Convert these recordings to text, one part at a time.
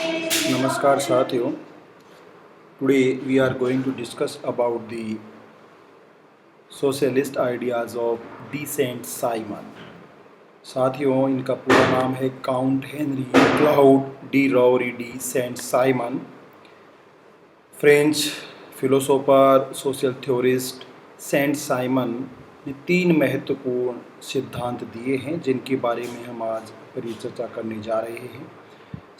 Namaskar Sathiyo. Today we are going to discuss about the socialist ideas of D. Saint Simon. साथियों इनका पूरा नाम है Count Henri Claude de Rouvroy de Saint Simon, French philosopher social theorist. Saint Simon ने तीन महत्वपूर्ण सिद्धांत दिए हैं जिनके बारे में हम आज परिचर्चा करने जा रहे हैं।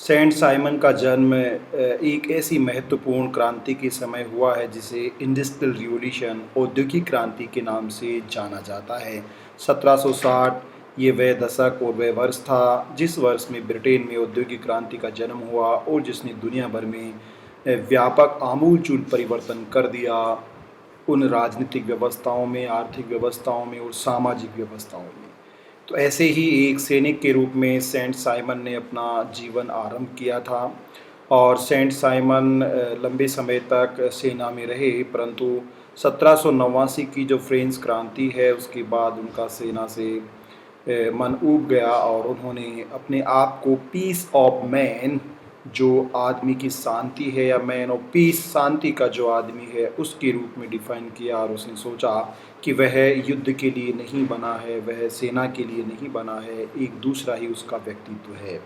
सेंट साइमन का जन्म एक ऐसी महत्वपूर्ण क्रांति के समय हुआ है जिसे इंडस्ट्रियल रिवॉल्यूशन औद्योगिक क्रांति के नाम से जाना जाता है। 1760 ये वह दशक और वह वर्ष था जिस वर्ष में ब्रिटेन में औद्योगिक क्रांति का जन्म हुआ और जिसने दुनिया भर में व्यापक आमूलचूल परिवर्तन कर दिया उन राजनीतिक व्यवस्थाओं में, आर्थिक व्यवस्थाओं में और सामाजिक व्यवस्थाओं में। तो ऐसे ही एक सैनिक के रूप में सेंट साइमन ने अपना जीवन आरंभ किया था और सेंट साइमन लंबे समय तक सेना में रहे, परंतु 1789 की जो फ्रेंच क्रांति है उसके बाद उनका सेना से मन ऊब गया और उन्होंने अपने आप को पीस ऑफ मैन, जो आदमी की शांति है, या मैन ऑफ पीस, शांति का जो आदमी है, उसके रूप में डिफाइन किया। और उसने सोचा कि वह युद्ध के लिए नहीं बना है, वह सेना के लिए नहीं बना है, एक दूसरा ही उसका व्यक्तित्व है।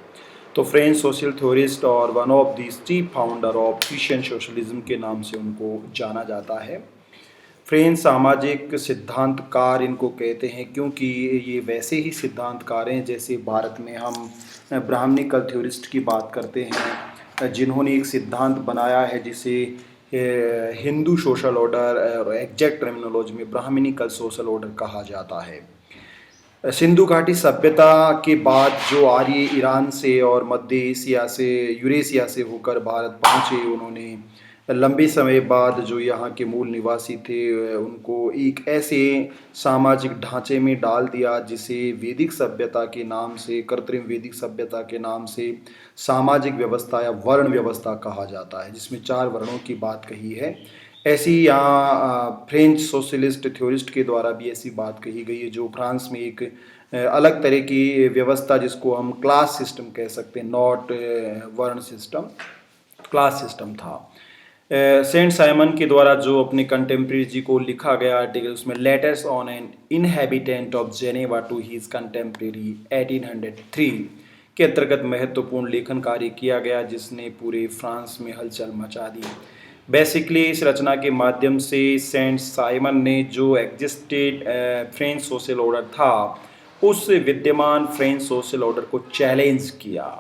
तो फ्रेंच सोशल थ्योरिस्ट और one of the chief founder of Christian socialism के नाम से उनको जाना जाता है। फ्रेंच सामाजिक सिद्धांतकार इनको कहते हैं क्योंकि ये वैसे ही सिद्धांतकार हैं जैसे भारत में हम ब्राह्मणिकल थ्योरिस्ट की बात करते हैं, जिन्होंने एक सिद्धांत बनाया है जिसे हिंदू सोशल ऑर्डर और एग्जैक्ट टर्मिनोलॉजी में ब्राह्मणिकल सोशल ऑर्डर कहा जाता है। सिंधु घाटी सभ्यता के बाद जो आर्य ईरान से और मध्य एशिया से, यूरेशिया से होकर भारत पहुँचे, उन्होंने लंबे समय बाद जो यहाँ के मूल निवासी थे उनको एक ऐसे सामाजिक ढांचे में डाल दिया जिसे वैदिक सभ्यता के नाम से, कृत्रिम वैदिक सभ्यता के नाम से सामाजिक व्यवस्था या वर्ण व्यवस्था कहा जाता है, जिसमें 4 वर्णों की बात कही है। ऐसी यहाँ फ्रेंच सोशलिस्ट थ्योरिस्ट के द्वारा भी ऐसी बात कही गई है, जो फ्रांस में एक अलग तरह की व्यवस्था जिसको हम क्लास सिस्टम कह सकते हैं, नॉट वर्ण सिस्टम, क्लास सिस्टम था। सेंट साइमन के द्वारा जो अपने कंटेम्प्रेरी जी को लिखा गया आर्टिकल, उसमें letters on an inhabitant of Geneva to his contemporary 1803 के अंतर्गत महत्वपूर्ण लेखन कार्य किया गया जिसने पूरे फ्रांस में हलचल मचा दी। बेसिकली इस रचना के माध्यम से सेंट साइमन ने जो एग्जिस्टेड फ्रेंच सोशल ऑर्डर था उस विद्यमान फ्रेंच सोशल ऑर्डर को चैलेंज किया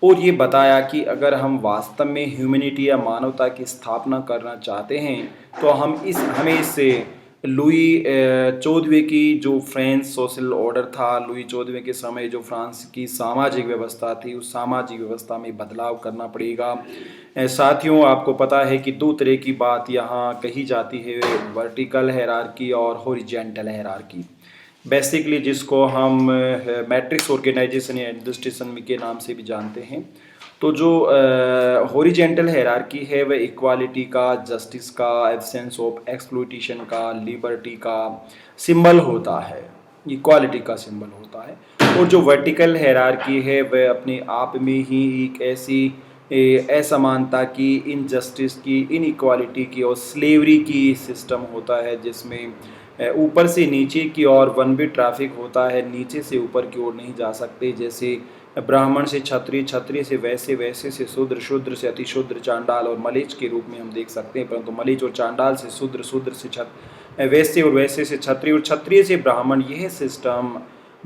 और ये बताया कि अगर हम वास्तव में ह्यूमैनिटी या मानवता की स्थापना करना चाहते हैं तो हमें इससे लुई 14वें की जो फ्रेंच सोशल ऑर्डर था, लुई 14वें के समय जो फ्रांस की सामाजिक व्यवस्था थी, उस सामाजिक व्यवस्था में बदलाव करना पड़ेगा। साथियों, आपको पता है कि 2 तरह की बात यहाँ कही जाती है, वर्टिकल हायरार्की और हॉरिजॉन्टल हायरार्की। बेसिकली जिसको हम मैट्रिक्स ऑर्गेनाइजेशन या एडमिनिस्ट्रेशन के नाम से भी जानते हैं। तो जो हॉरिजॉन्टल हायरार्की है वह इक्वालिटी का, जस्टिस का, एब्सेंस ऑफ एक्सप्लॉइटेशन का, लिबर्टी का सिंबल होता है, इक्वालिटी का सिंबल होता है। और जो वर्टिकल हायरार्की है वह अपने आप में ही एक ऐसी असमानता की, इनजस्टिस की, इनइक्वालिटी की और स्लेवरी की सिस्टम होता है, जिसमें ऊपर से नीचे की ओर वन वे ट्रैफिक होता है, नीचे से ऊपर की ओर नहीं जा सकते। जैसे ब्राह्मण से क्षत्रिय, क्षत्रिय से वैश्य, वैश्य से शूद्र, शूद्र से अतिशूद्र, चांडाल और मलेच्छ के रूप में हम देख सकते हैं, परंतु मलेच्छ और चांडाल से शूद्र, शूद्र से वैश्य और वैश्य से क्षत्रिय और क्षत्रिय से ब्राह्मण, यह सिस्टम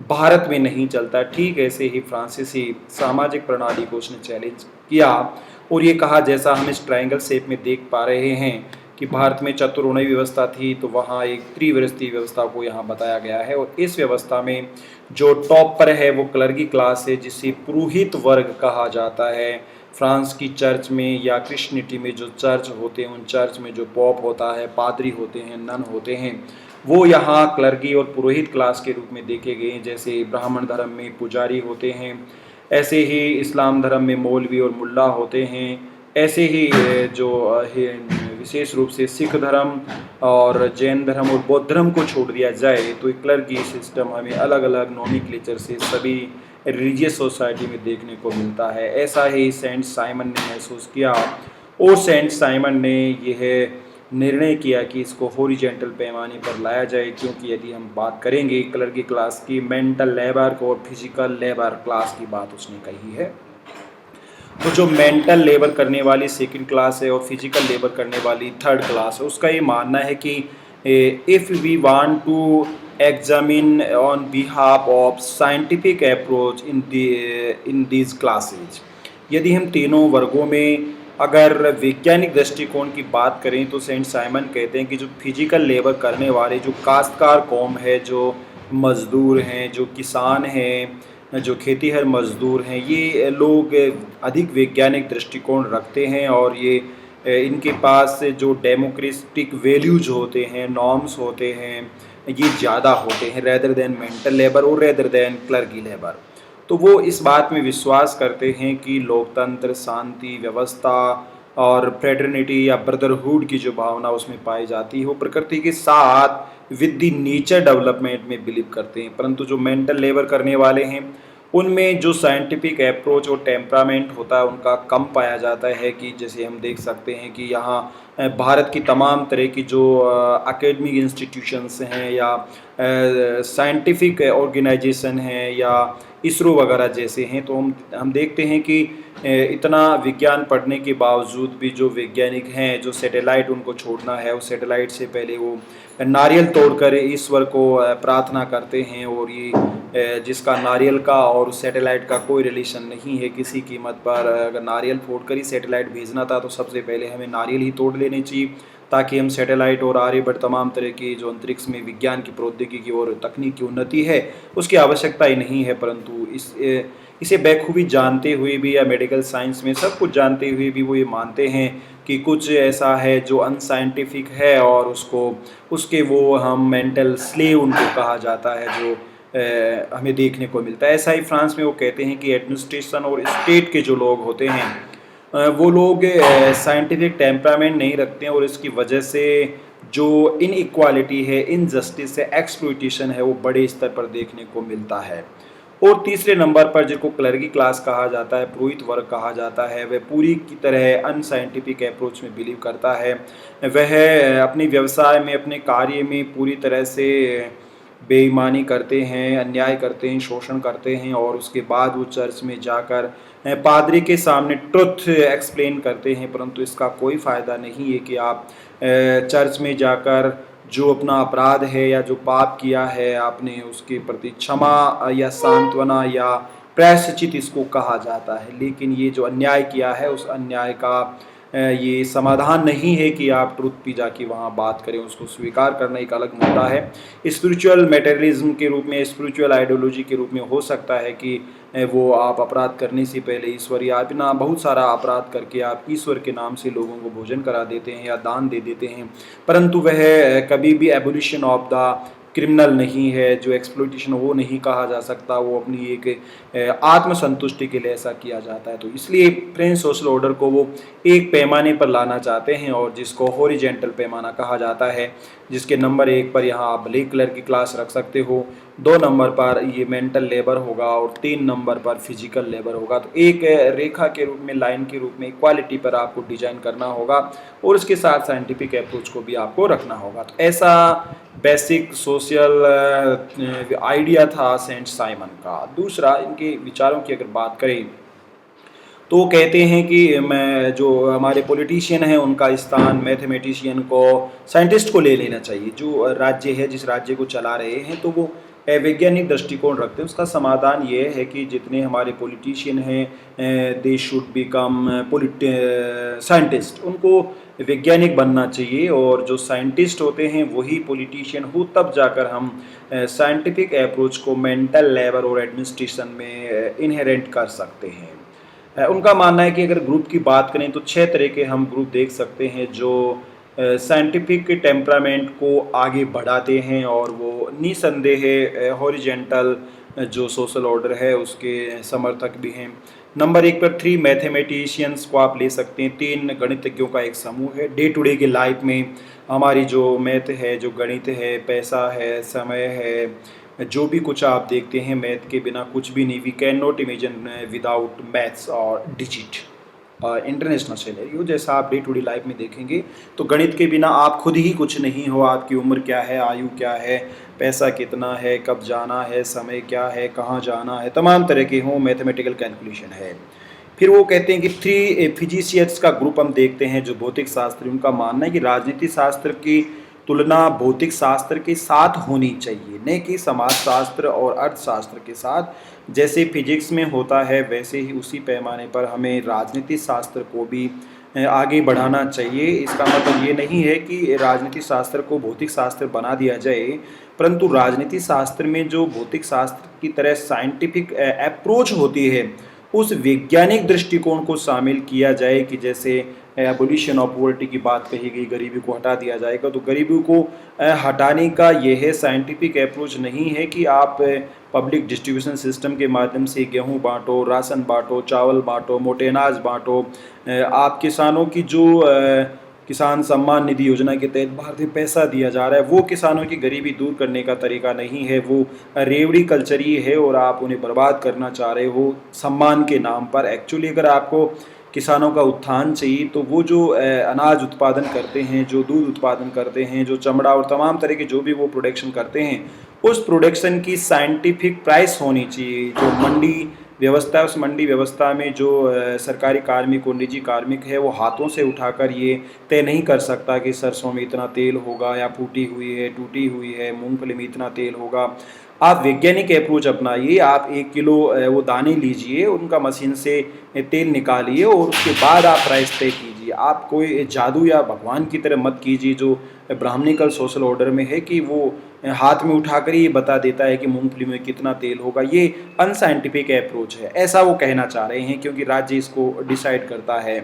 भारत में नहीं चलता। ठीक ऐसे ही फ्रांसीसी सामाजिक प्रणाली को उसने चैलेंज किया और ये कहा, जैसा हम इस ट्रायंगल शेप में देख पा रहे हैं कि भारत में चतुर्वर्णीय व्यवस्था थी, तो वहाँ एक त्रिवृत्तीय व्यवस्था को यहाँ बताया गया है। और इस व्यवस्था में जो टॉप पर है वो क्लर्गी क्लास है, जिसे पुरोहित वर्ग कहा जाता है। फ्रांस की चर्च में या क्रिश्चियनिटी में जो चर्च होते हैं, उन चर्च में जो पॉप होता है, पादरी होते हैं, नन होते हैं, वो यहाँ क्लर्गी और पुरोहित क्लास के रूप में देखे गए हैं। जैसे ब्राह्मण धर्म में पुजारी होते हैं, ऐसे ही इस्लाम धर्म में मौलवी और मुल्ला होते हैं, ऐसे ही जो विशेष रूप से सिख धर्म और जैन धर्म और बौद्ध धर्म को छोड़ दिया जाए तो एक क्लर्गी सिस्टम हमें अलग अलग नॉमेनक्लेचर से सभी रिलीजियस सोसाइटी में देखने को मिलता है। ऐसा ही सेंट साइमन ने महसूस किया और सेंट साइमन ने यह निर्णय किया कि इसको हॉरिजॉन्टल पैमाने पर लाया जाए, क्योंकि यदि हम बात करेंगे कलर की क्लास की, मेंटल लेबर और फिजिकल लेबर क्लास की बात उसने कही है। तो जो मेंटल लेबर करने वाली सेकंड क्लास है और फिजिकल लेबर करने वाली थर्ड क्लास है, उसका ये मानना है कि if we want to examine on behalf of scientific approach in these classes, यदि हम तीनों वर्गों में अगर वैज्ञानिक दृष्टिकोण की बात करें तो सेंट साइमन कहते हैं कि जो फिजिकल लेबर करने वाले जो काश्तकार कौम है, जो मज़दूर हैं, जो किसान हैं, जो खेतीहर मज़दूर हैं, ये लोग अधिक वैज्ञानिक दृष्टिकोण रखते हैं और ये इनके पास जो डेमोक्रेटिक वैल्यूज होते हैं, नॉर्म्स होते हैं, ये ज़्यादा होते हैं रेदर देन मेंटल लेबर और रेदर देन क्लर्की लेबर। तो वो इस बात में विश्वास करते हैं कि लोकतंत्र, शांति, व्यवस्था और फ्रेटर्निटी या ब्रदरहुड की जो भावना उसमें पाई जाती है वो प्रकृति के साथ विद द नेचर डेवलपमेंट में बिलीव करते हैं। परंतु जो मेंटल लेबर करने वाले हैं उनमें जो साइंटिफिक अप्रोच और टेम्परामेंट होता है उनका कम पाया जाता है। कि जैसे हम देख सकते हैं कि यहाँ भारत की तमाम तरह की जो एकेडमिक इंस्टीट्यूशंस हैं या साइंटिफिक ऑर्गेनाइजेशन हैं या इसरो वगैरह जैसे हैं, तो हम देखते हैं कि इतना विज्ञान पढ़ने के बावजूद भी जो वैज्ञानिक हैं, जो सैटेलाइट उनको छोड़ना है, उस सैटेलाइट से पहले वो नारियल तोड़कर ईश्वर को प्रार्थना करते हैं। और ये जिसका नारियल का और सैटेलाइट का कोई रिलेशन नहीं है किसी कीमत पर, अगर नारियल फोड़कर ही सैटेलाइट भेजना था तो सबसे पहले हमें नारियल ही तोड़ लेने चाहिए ताकि हम सैटेलाइट और आर्यभट्ट तमाम तरह की जो अंतरिक्ष में विज्ञान की प्रौद्योगिकी और तकनीक की उन्नति है उसकी आवश्यकता ही नहीं है। परंतु इसे बखूबी जानते हुए भी या मेडिकल साइंस में सब कुछ जानते हुए भी वो ये मानते हैं कि कुछ ऐसा है जो अनसाइंटिफिक है और उसके वो हम मेंटल स्लेव उनको कहा जाता है, जो हमें देखने को मिलता है। ऐसा ही फ्रांस में वो कहते हैं कि एडमिनिस्ट्रेशन और स्टेट के जो लोग होते हैं वो लोग साइंटिफिक टेम्परामेंट नहीं रखते हैं और इसकी वजह से जो इनइक्वालिटी है, इनजस्टिस है, एक्सप्लॉइटेशन है वो बड़े स्तर पर देखने को मिलता है। और तीसरे नंबर पर जिसको क्लर्की क्लास कहा जाता है, पुरोहित वर्ग कहा जाता है, वह पूरी की तरह अनसाइंटिफिक अप्रोच में बिलीव करता है। वह अपने व्यवसाय में, अपने कार्य में पूरी तरह से बेईमानी करते हैं, अन्याय करते हैं, शोषण करते हैं और उसके बाद वो चर्च में जाकर पादरी के सामने ट्रुथ एक्सप्लेन करते हैं। परंतु इसका कोई फ़ायदा नहीं है कि आप चर्च में जाकर जो अपना अपराध है या जो पाप किया है आपने उसके प्रति क्षमा या सांत्वना या प्रायश्चित इसको कहा जाता है, लेकिन ये जो अन्याय किया है उस अन्याय का ये समाधान नहीं है कि आप ट्रुथ पे जाके वहाँ बात करें। उसको स्वीकार करना एक अलग मुद्दा है। स्पिरिचुअल मटेरियलिज्म के रूप में, स्पिरिचुअल आइडियोलॉजी के रूप में हो सकता है कि वो आप अपराध करने से पहले ईश्वर या बिना बहुत सारा अपराध करके आप ईश्वर के नाम से लोगों को भोजन करा देते हैं या दान दे देते हैं, परंतु वह कभी भी एबोलिशन ऑफ द क्रिमिनल नहीं है। जो एक्सप्लॉइटेशन वो नहीं कहा जा सकता, वो अपनी एक आत्मसंतुष्टि के लिए ऐसा किया जाता है। तो इसलिए फ्रेंच सोशल ऑर्डर को वो एक पैमाने पर लाना चाहते हैं और जिसको हॉरिजॉन्टल पैमाना कहा जाता है, जिसके नंबर 1 पर यहाँ आप ब्लैक कलर की क्लास रख सकते हो, 2 नंबर पर ये मेंटल लेबर होगा और 3 नंबर पर फिजिकल लेबर होगा। तो एक रेखा के रूप में, लाइन के रूप में इक्वालिटी पर आपको डिजाइन करना होगा और उसके साथ साइंटिफिक अप्रोच को भी आपको रखना होगा। तो ऐसा बेसिक सोशल आइडिया था सेंट साइमन का। दूसरा, इनके विचारों की अगर बात करें तो वो कहते हैं कि मैं जो हमारे पॉलिटिशियन हैं उनका स्थान मैथमेटिशियन को, साइंटिस्ट को ले लेना चाहिए। जो राज्य है, जिस राज्य को चला रहे हैं, तो वो वैज्ञानिक दृष्टिकोण रखते हैं। उसका समाधान ये है कि जितने हमारे पॉलिटिशियन हैं दे शुड बिकम साइंटिस्ट, उनको वैज्ञानिक बनना चाहिए और जो साइंटिस्ट होते हैं वही पॉलिटिशियन हो, तब जाकर हम साइंटिफिक अप्रोच को मेंटल लेबर और एडमिनिस्ट्रेशन में इनहेरेंट कर सकते हैं। उनका मानना है कि अगर ग्रुप की बात करें तो 6 तरह के हम ग्रुप देख सकते हैं जो साइंटिफिक टेम्परामेंट को आगे बढ़ाते हैं और वो निसंदेह हॉरिजॉन्टल जो सोशल ऑर्डर है उसके समर्थक भी हैं। नंबर 1 पर 3 मैथमेटिशियंस को आप ले सकते हैं। 3 गणितज्ञों का एक समूह है। डे टू डे की लाइफ में हमारी जो मैथ है, जो गणित है, पैसा है, समय है जो भी कुछ आप देखते हैं मैथ के बिना कुछ भी नहीं, we can not imagine without maths और डिजिट। इंटरनेशनल सिनेरियो जैसा आप डे टू डे लाइफ में देखेंगे तो गणित के बिना आप खुद ही कुछ नहीं हो। आपकी उम्र क्या है, आयु क्या है, पैसा कितना है, कब जाना है, समय क्या है, कहाँ जाना है, तमाम तरह के हों मैथमेटिकल कैलकुलेशन है। फिर वो कहते हैं कि 3 फिजिशियंस का ग्रुप हम देखते हैं जो भौतिक शास्त्री, उनका मानना है कि राजनीति शास्त्र की तुलना भौतिक शास्त्र के साथ होनी चाहिए, न कि समाज शास्त्र और अर्थशास्त्र के साथ। जैसे फिजिक्स में होता है वैसे ही उसी पैमाने पर हमें राजनीति शास्त्र को भी आगे बढ़ाना चाहिए। इसका मतलब ये नहीं है कि राजनीति शास्त्र को भौतिक शास्त्र बना दिया जाए, परंतु राजनीति शास्त्र में जो भौतिक शास्त्र की तरह साइंटिफिक अप्रोच होती है उस वैज्ञानिक दृष्टिकोण को शामिल किया जाए कि जैसे एबोलिशन ऑफ पॉवर्टी की बात कही गई, गरीबी को हटा दिया जाएगा। तो गरीबी को हटाने का यह है साइंटिफिक अप्रोच नहीं है कि आप पब्लिक डिस्ट्रीब्यूशन सिस्टम के माध्यम से गेहूं बांटो, राशन बांटो, चावल बांटो, मोटे अनाज बांटो। आप किसानों की जो किसान सम्मान निधि योजना के तहत भारतीय पैसा दिया जा रहा है वो किसानों की गरीबी दूर करने का तरीका नहीं है, वो रेवड़ी कल्चर ही है और आप उन्हें बर्बाद करना चाह रहे हो सम्मान के नाम पर। एक्चुअली अगर आपको किसानों का उत्थान चाहिए तो वो जो अनाज उत्पादन करते हैं, जो दूध उत्पादन करते हैं, जो चमड़ा और तमाम तरह के जो भी वो प्रोडक्शन करते हैं, उस प्रोडक्शन की साइंटिफिक प्राइस होनी चाहिए। जो मंडी व्यवस्था है उस मंडी व्यवस्था में जो सरकारी कार्मिक और निजी कार्मिक है वो हाथों से उठाकर ये तय नहीं कर सकता कि सरसों में इतना तेल होगा या फूटी हुई है, टूटी हुई है, मूंगफली में इतना तेल होगा। आप वैज्ञानिक अप्रोच अपनाइए, आप 1 किलो वो दाने लीजिए, उनका मशीन से तेल निकालिए और उसके बाद आप प्राइस तय कीजिए। आप कोई जादू या भगवान की तरह मत कीजिए जो ब्राह्मणिकल सोशल ऑर्डर में है कि वो हाथ में उठाकर ही बता देता है कि मूंगफली में कितना तेल होगा। ये अनसाइंटिफिक अप्रोच है, ऐसा वो कहना चाह रहे हैं, क्योंकि राज्य इसको डिसाइड करता है।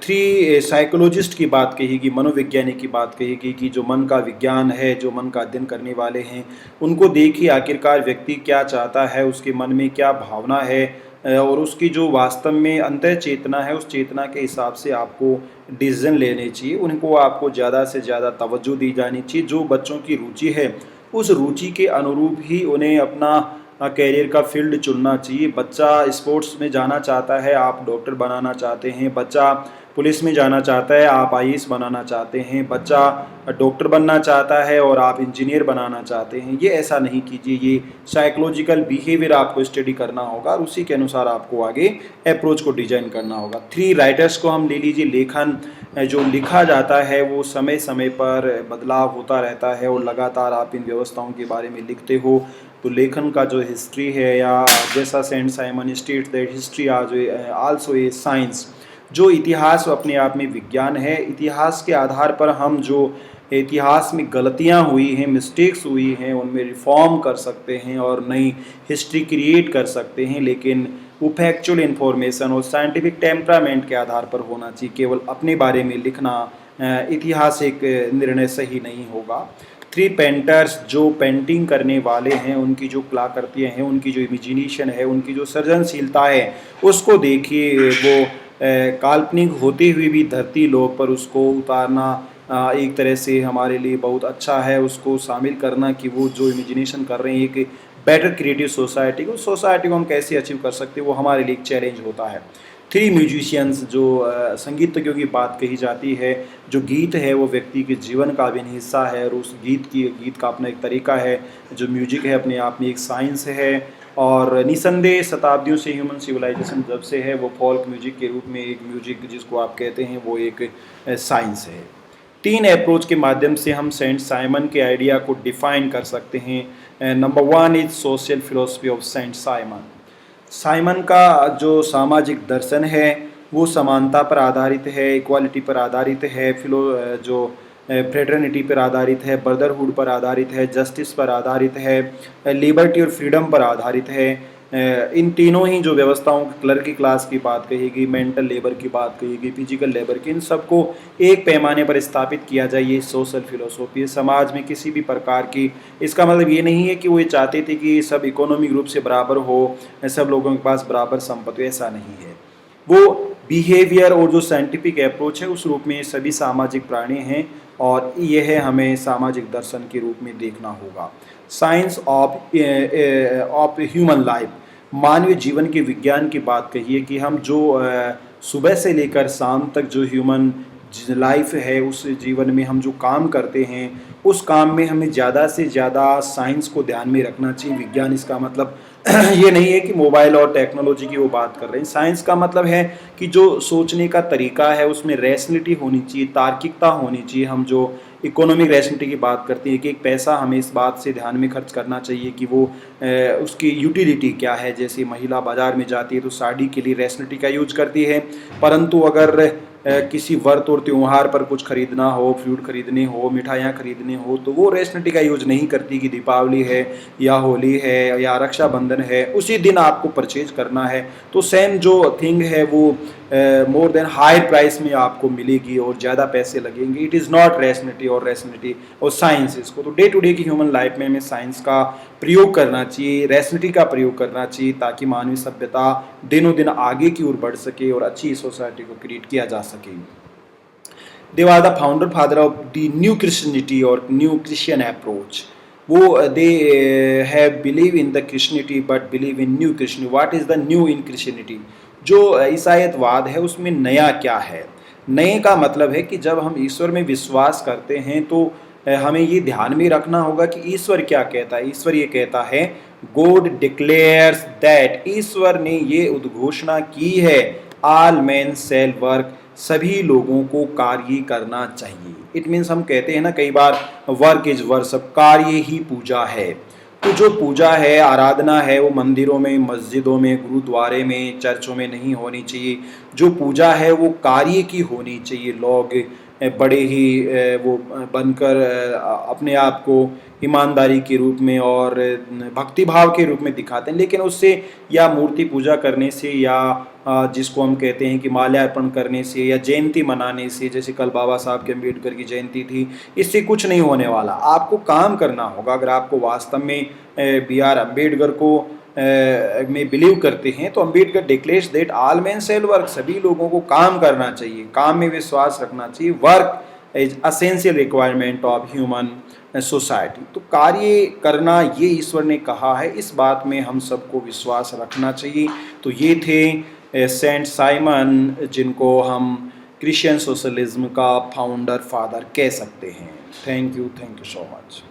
3 साइकोलॉजिस्ट की बात कहेगी, मनोवैज्ञानिक की बात कहेगी कि जो मन का विज्ञान है, जो मन का अध्ययन करने वाले हैं, उनको देखिए आखिरकार व्यक्ति क्या चाहता है, उसके मन में क्या भावना है और उसकी जो वास्तव में अंतः चेतना है, उस चेतना के हिसाब से आपको डिसीजन लेने चाहिए। उनको आपको ज़्यादा से ज़्यादा तवज्जो दी जानी चाहिए। जो बच्चों की रुचि है उस रुचि के अनुरूप ही उन्हें अपना कैरियर का फील्ड चुनना चाहिए। बच्चा स्पोर्ट्स में जाना चाहता है, आप डॉक्टर बनाना चाहते हैं। बच्चा पुलिस में जाना चाहता है, आप आईएएस बनाना चाहते हैं। बच्चा डॉक्टर बनना चाहता है और आप इंजीनियर बनाना चाहते हैं। ये ऐसा नहीं कीजिए, ये साइकोलॉजिकल बिहेवियर आपको स्टडी करना होगा और उसी के अनुसार आपको आगे अप्रोच को डिजाइन करना होगा। 3 राइटर्स को हम ले लीजिए। लेखन जो लिखा जाता है वो समय समय पर बदलाव होता रहता है और लगातार आप इन व्यवस्थाओं के बारे में लिखते हो। तो लेखन का जो हिस्ट्री है, या जैसा Saint Simon states that history also a science, जो इतिहास अपने आप में विज्ञान है। इतिहास के आधार पर हम जो इतिहास में गलतियां हुई हैं, मिस्टेक्स हुई हैं, उनमें रिफॉर्म कर सकते हैं और नई हिस्ट्री क्रिएट कर सकते हैं। लेकिन वो फैक्चुअल इन्फॉर्मेशन और साइंटिफिक टेम्परामेंट के आधार पर होना चाहिए। केवल अपने बारे में लिखना ऐतिहासिक निर्णय सही नहीं होगा। 3 पेंटर्स, जो पेंटिंग करने वाले हैं, उनकी जो कलाकृतियाँ हैं, उनकी जो इमेजिनेशन है, उनकी जो सृजनशीलता है, उसको देखिए। वो काल्पनिक होते हुए भी धरती लोक पर उसको उतारना एक तरह से हमारे लिए बहुत अच्छा है। उसको शामिल करना कि वो जो इमेजिनेशन कर रहे हैं एक बेटर क्रिएटिव सोसाइटी को, हम कैसे अचीव कर सकते हैं, वो हमारे लिए एक चैलेंज होता है। 3 म्यूजिशियंस, जो संगीतज्ञों की बात कही जाती है। जो गीत है वो व्यक्ति के जीवन का अभिन्न हिस्सा है और उस गीत का अपना एक तरीका है। जो म्यूजिक है अपने आप में एक साइंस है और निसंदेह शताब्दियों से ह्यूमन सिविलाइजेशन जब से है वो फोल्क म्यूजिक के रूप में एक म्यूजिक जिसको आप कहते हैं वो एक साइंस है। 3 अप्रोच के माध्यम से हम सेंट साइमन के आइडिया को डिफाइन कर सकते हैं। Number 1 is social philosophy of Saint Simon. Simon का जो सामाजिक दर्शन है वो समानता पर आधारित है, इक्वालिटी पर आधारित है, जो फ्रेटर्निटी पर आधारित है, ब्रदरहुड पर आधारित है, जस्टिस पर आधारित है, लिबर्टी और फ्रीडम पर आधारित है। इन तीनों ही जो व्यवस्थाओं, क्लर्की क्लास की बात कहेगी, मेंटल लेबर की बात कहेगी, फिजिकल लेबर की, इन सबको एक पैमाने पर स्थापित किया जाए, ये सोशल फिलोसॉफी। समाज में किसी भी प्रकार की, इसका मतलब ये नहीं है कि वो ये चाहते थे कि सब इकोनॉमिक रूप से बराबर हो, सब लोगों के पास बराबर संपत्ति, ऐसा नहीं है। वो बिहेवियर और जो साइंटिफिक अप्रोच है उस रूप में सभी सामाजिक प्राणी हैं और यह हमें सामाजिक दर्शन के रूप में देखना होगा। साइंस ऑफ ह्यूमन लाइफ, मानवीय जीवन के विज्ञान की बात कहिए कि हम जो सुबह से लेकर शाम तक जो ह्यूमन लाइफ है, उस जीवन में हम जो काम करते हैं, उस काम में हमें ज़्यादा से ज़्यादा साइंस को ध्यान में रखना चाहिए। विज्ञान इसका मतलब ये नहीं है कि मोबाइल और टेक्नोलॉजी की वो बात कर रहे हैं। साइंस का मतलब है कि जो सोचने का तरीका है उसमें रैशनलिटी होनी चाहिए, तार्किकता होनी चाहिए। हम जो इकोनॉमिक रैशनलिटी की बात करते हैं कि एक पैसा हमें इस बात से ध्यान में खर्च करना चाहिए कि वो उसकी यूटिलिटी क्या है। जैसे महिला बाजार में जाती है तो साड़ी के लिए रैशनलिटी का यूज करती है, परंतु अगर किसी व्रत और त्योहार पर कुछ खरीदना हो, फ्रूट खरीदने हो, मिठाइयाँ खरीदने हो, तो वो रैशनलिटी का यूज नहीं करती कि दीपावली है या होली है या रक्षाबंधन है, उसी दिन आपको परचेज करना है। तो सेम जो थिंग है वो मोर देन हायर प्राइस में आपको मिलेगी और ज़्यादा पैसे लगेंगे। इट इज़ नॉट रैशनलिटी और साइंस इसको। तो डे टू डे की ह्यूमन लाइफ में हमें साइंस का प्रयोग करना चाहिए, रैशनलिटी का प्रयोग करना चाहिए, ताकि मानवीय सभ्यता दिनों दिन आगे की ओर बढ़ सके और अच्छी सोसाइटी को क्रिएट किया जा सके। They are the founder father of the new Christianity और न्यू क्रिश्चियन अप्रोच। वो they have believe in the Christianity but believe in new Christianity. What is the new in Christianity? जो ईसाईयतवाद है उसमें नया क्या है? नए का मतलब है कि जब हम ईश्वर में विश्वास करते हैं तो हमें ये ध्यान में रखना होगा कि ईश्वर क्या कहता है। ईश्वर ये कहता है, गॉड डिक्लेयर्स दैट, ईश्वर ने ये उद्घोषणा की है, ऑल मैन शैल वर्क, सभी लोगों को कार्य करना चाहिए। इट मीन्स हम कहते हैं ना कई बार, वर्क इज वर्शिप, कार्य ही पूजा है। तो जो पूजा है, आराधना है, वो मंदिरों में, मस्जिदों में, गुरुद्वारे में, चर्चों में नहीं होनी चाहिए। जो पूजा है वो कार्य की होनी चाहिए। लोग बड़े ही वो बनकर अपने आप को ईमानदारी के रूप में और भक्ति भाव के रूप में दिखाते हैं, लेकिन उससे या मूर्ति पूजा करने से या जिसको हम कहते हैं कि माल्यार्पण करने से या जयंती मनाने से, जैसे कल बाबा साहब के अम्बेडकर की जयंती थी, इससे कुछ नहीं होने वाला। आपको काम करना होगा। अगर आपको वास्तव में बी आर अम्बेडकर को में बिलीव करते हैं तो Ambedkar declares that all man shall work, सभी लोगों को काम करना चाहिए, काम में विश्वास रखना चाहिए। Work is essential requirement of human society. तो कार्य करना ये ईश्वर ने कहा है, इस बात में हम सबको विश्वास रखना चाहिए। तो ये थे सेंट साइमन, जिनको हम क्रिश्चियन सोशलिज्म का फाउंडर फादर कह सकते हैं। Thank you so much.